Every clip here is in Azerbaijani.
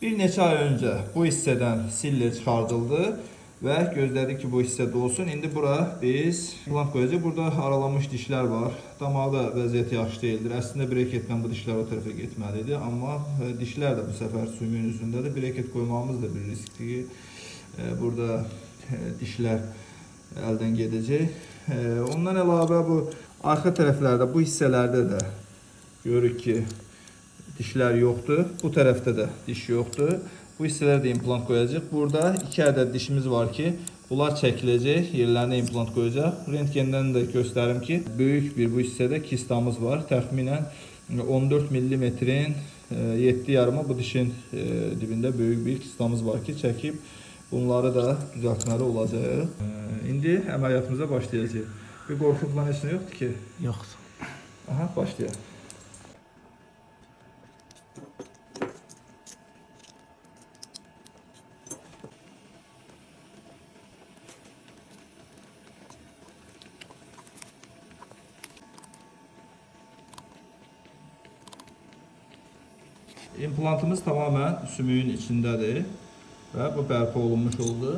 Bir neçə ay öncə bu hissədən siller çıxardıldı və gözlədik ki, bu hissə dolsun. İndi bura biz implant qoyacağıq. Burada aralanmış dişlər var. Damaqda vəziyyət yaxşı deyildir. Əslində breketlə bu dişlər o tərəfə getməlidir. Amma dişlər də bu səfər sümüyün üzündədir. Breket qoymağımız da bir riskli. Burada dişlər əldən gedəcək. Ondan əlavə bu arxa tərəflərdə, bu hissələrdə də görürük ki, dişlər yoxdur. Bu tərəfdə də diş yoxdur. Bu hissələrdə implant qoyacaq. Burada 2 ədəd dişimiz var ki, bunlar çəkiləcək, yerlərinə implant qoyacaq. Rentgendən də göstərim ki, böyük bir bu hissədə kistamız var. Təxminən 14 mm-in 7,5 bu dişin dibində böyük bir kistamız var ki, çəkib bunları da düzəltməli olacaq. İndi əməliyyatımıza başlayacağıq. Bir qorxu falan heç nə yoxdur ki? Yoxdur. Aha, başlayaq. İmplantımız tamamen sümüyün içindədir və bu bərpa olunmuş oldu.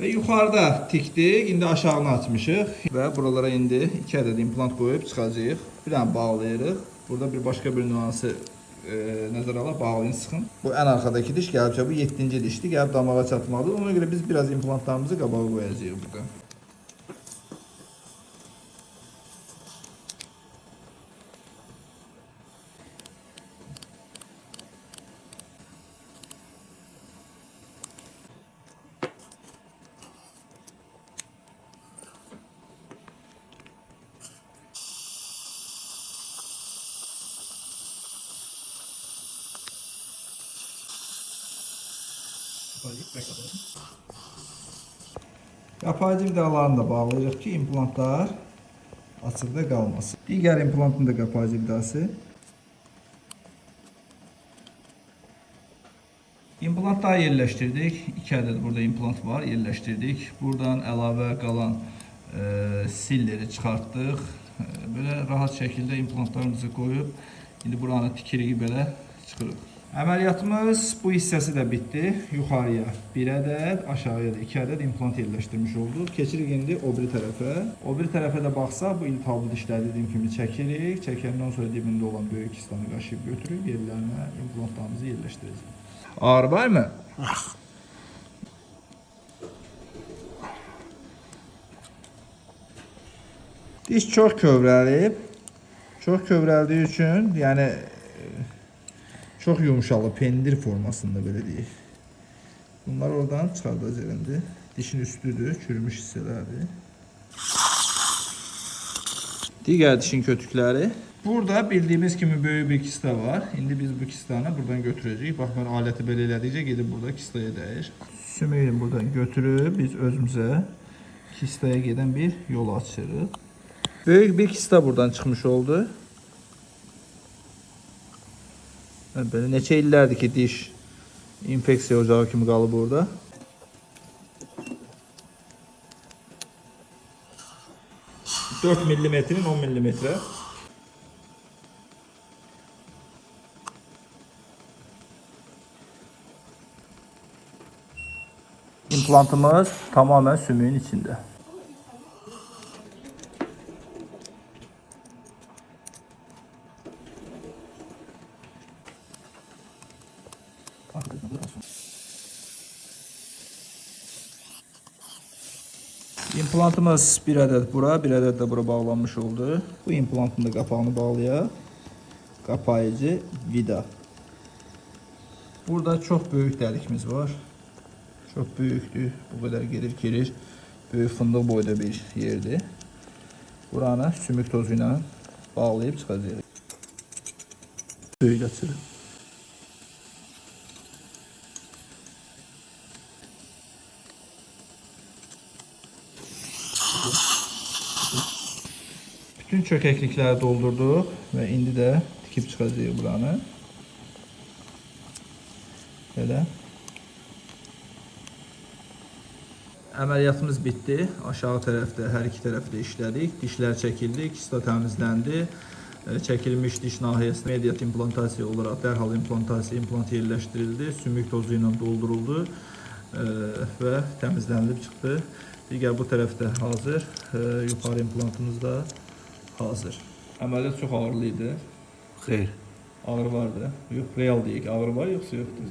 Və yuxarıda tikdik, indi aşağını açmışıq və buralara indi 2 ədəd implant qoyub çıxacağıq. Bir dənə bağlayırıq. Burada bir başqa bir nüansı nəzərə alaq, bağlayın, sıxın. Bu ən arxadakı diş gəlibcə bu 7-ci dişdir, gəlib damağa çatmalıdır. Ona görə biz biraz implantlarımızı qabağa qoyacağıq burada. Yapaycı vidalarını da bağlayırıq ki, implantlar açıqda qalmasın. Digər implantın da yapaycı vidası. İmplantları yerləşdirdik. 2 ədəd burada implant var, yerləşdirdik. Buradan əlavə qalan silleri çıxartdıq. Böyle rahat şəkildə implantlarımızı qoyub, indi buranı tikirik, belə çıxırıq. Əməliyyatımız bu hissəsi də bitdi. Yuxarıya 1 ədəd, aşağıya da 2 ədəd implant yerləşdirmiş olduq. Keçirik indi o biri tərəfə. O biri tərəfə də baxsaq, bu iltihablı dişləri dediyim kimi çəkirik. Çəkəndən sonra dibində olan böyük kistanı qaşıyıb götürüb yerlərinə implantlarımızı yerləşdirəcəyik. Ağrı var mı? Diş çox kövrəlib. Çox kövrəldiyi üçün, yəni çox yumuşalı, pendir formasında belə deyək. Bunları oradan çıxardacaq indi. Dişin üstüdür, çürümüş hissələrdir. Digər dişin kötükləri. Burada bildiyimiz kimi böyük bir kista var. İndi biz bu kistanı buradan götürəcəyik. Bax, mən aləti belə elədikcə gedib burada kistaya dəyir. Sümüyü buradan götürüb biz özümüzə kistaya gedən bir yol açırıq. Böyük bir kista buradan çıxmış oldu. Böyle neçə illərdir ki, diş infeksiya ocağı kimi qalıb orada. Dört milimetrin 10 milimetre. İmplantımız tamamen sümüğün içinde. İmplantımız bir ədəd bura, bir ədəd də bura bağlanmış oldu. Bu implantın da qapağını bağlayaq. Kapayıcı vida. Burada çok büyük dəlikimiz var. Çok büyüktür. Bu kadar gelir girir. Böyük fındıq boyda bir yerdir. Buranı sümük tozuyla bağlayıb çıxacağıq. Böyük açırıq. Bütün çökəklikləri doldurduq və indi də tikib çıxacağıq buranı. Belə. Əməliyyatımız bitdi. Aşağı tərəfdə hər iki tərəfdə işlədik. Dişlər çəkildi, kista təmizləndi. çəkilmiş diş nahiyəsində mediat implantasiya olaraq dərhal implant yerləşdirildi, sümük tozu ilə dolduruldu və təmizlənilib çıxdı. Digər bu tərəfdə hazır, yuxarı implantımız da hazır. Əməliyyat çox ağırlı idi. Xeyr. Ağrı vardı. Yox, real deyək, ağrı var yoxsa yoxdur?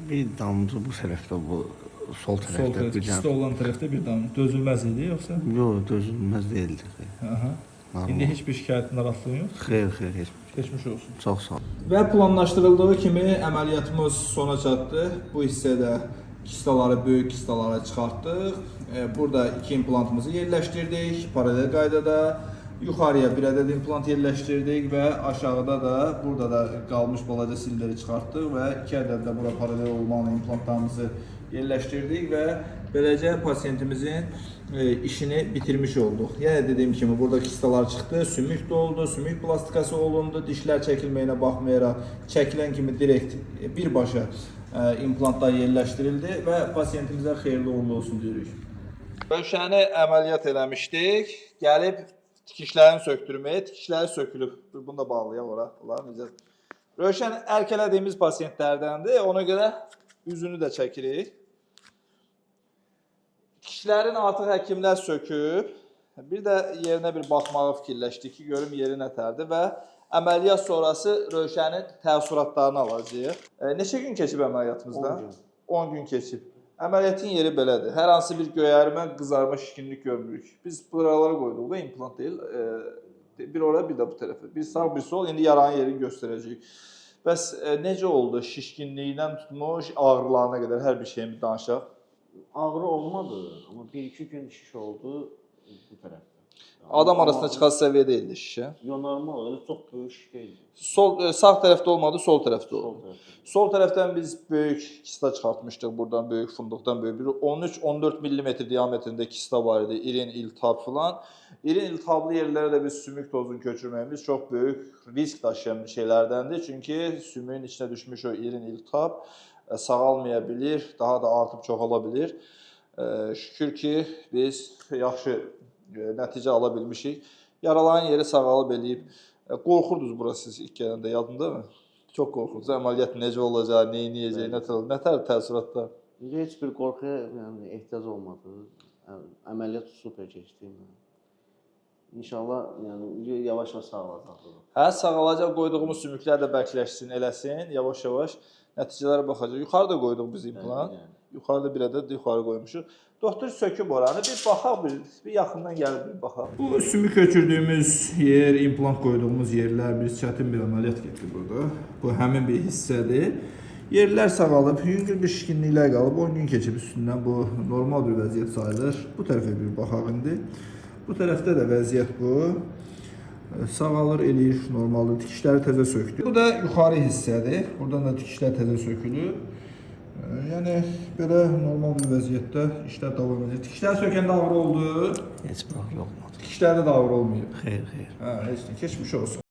Bir damcı bu tərəfdə, bu sol tərəfdə. Kiste olan tərəfdə bir damcı. Dözülməz idi yoxsa? Yox, dözülməz deyildi. Aha. İndi heç bir şikayət, narahatlığın yox? Xeyr, heç bir. Keçmiş olsun. Çox sağ ol. Və planlaşdırıldığı kimi əməliyyatımız sona çatdı. Bu hissədə kistaları, böyük kistaları çıxartdıq. Burada 2 implantımızı yerləşdirdik paralel qaydada. Yuxarıya bir ədəd implant yerləşdirdik və aşağıda da burada da qalmış balaca silləri çıxartdıq və 2 ədəd də bura paralel olmalı implantlarımızı yerləşdirdik və beləcə pasiyentimizin işini bitirmiş olduq. Yəni dediyim kimi burada kistalar çıxdı, sümük doldu, sümük plastikası olundu, dişlər çəkilməyinə baxmayaraq çəkilən kimi direkt birbaşa implantlar yerləşdirildi və pasiyentimizə xeyirli uğurlu olsun deyirik. Rövşəni əməliyyat eləmişdik. Gəlib tikişlərini söktürməyə, tikişləri sökülüb. Bunu da bağlayaq ora. Rövşən ərkələdiyimiz pasiyentlərdəndir. Ona görə üzünü də çəkirik. Tikişlərin artıq həkimlər söküb. Bir də yerinə bir baxmağı fikirləşdik ki, görüm yeri nətərdir və əməliyyat sonrası Rövşənin təəssüratlarını alacağıq. Neçə gün keçib əməliyyatımızda? 10 gün keçib. Əməliyyatın yeri belədir. Hər hansı bir göyərimə, qızarma, şişkinlik görmürük. Biz buralara qoyduq da implant deyil. Bir ora, bir də bu tərəfə. Bir sağ, bir sol. İndi yaranın yerini göstərəcəyik. Bəs necə oldu? Şişkinliyindən tutmuş, ağrılarına qədər hər bir şeyimi danışaq. Ağrı olmadı, amma 1-2 gün şiş oldu bu tərəfdə. Adam arasında çıxan səviyyə deyildi şişə. Yo, normal, elə çox böyük şiş deyildi. Sağ tərəfdə olmadı, sol tərəfdə oldu. Sol tərəfdə. Sol tərəfdən biz böyük kista çıxartmışdıq buradan, böyük fındıqdan böyük. 13-14 mm diametrində kista var idi, irin iltihab filan. İrin iltihablı yerlərə də biz sümük tozunu köçürməyimiz çox böyük risk daşıyan şeylərdəndir. Çünki sümüyün içinə düşmüş o irin iltihab sağalmaya bilir, daha da artıb çoxala bilir. Şükür ki, biz yaxşı nəticə ala bilmişik. Yaraların yeri sağalıb eləyib. Qorxurdunuz burası siz ilk gələndə, yadında mı? Çox qorxurdunuz. Əməliyyat necə olacaq, nə edəcək, nətər təəssüratlar? Heç bir qorxuya ehtiyac olmadı. Əməliyyat super keçdi. İnşallah yavaş-yavaş sağalacaq. Hə, sağalacaq, qoyduğumuz sümüklər də bərkləşsin, eləsin, yavaş-yavaş nəticələrə baxacaq. Yuxarıda qoyduq biz implant. Yuxarıda bir ədəd yuxarı qoymuşuq. Doktor söküb oranı, bir baxaq, bir yaxından gəlib bir baxaq. Bu sümük köçürdüyümüz yer, implant qoyduğumuz yerlər, biz çətin bir əməliyyat getdik burada. Bu həmin bir hissədir. Yerlər sağalıb, yüngül bir şişkinliklər qalıb, 10 gün keçib üstündən, bu normal bir vəziyyət sayılır. Bu tərəfə bir baxaq indi. Bu tərəfdə də vəziyyət bu. Sağalır, eləyir, normaldır. Tikişləri təzə söktü. Bu da yuxarı hissədir. Buradan da tikişlər təzə sökülür. Yəni belə normal bir vəziyyətdə işlər davam edir. Tikişlər sökəndə ağrı oldu. Heç bir ağrı olmadı. Tikişlərdə də ağrı olmayıb. Xeyr, xeyr. Hə, heç nə, keçmiş olsun.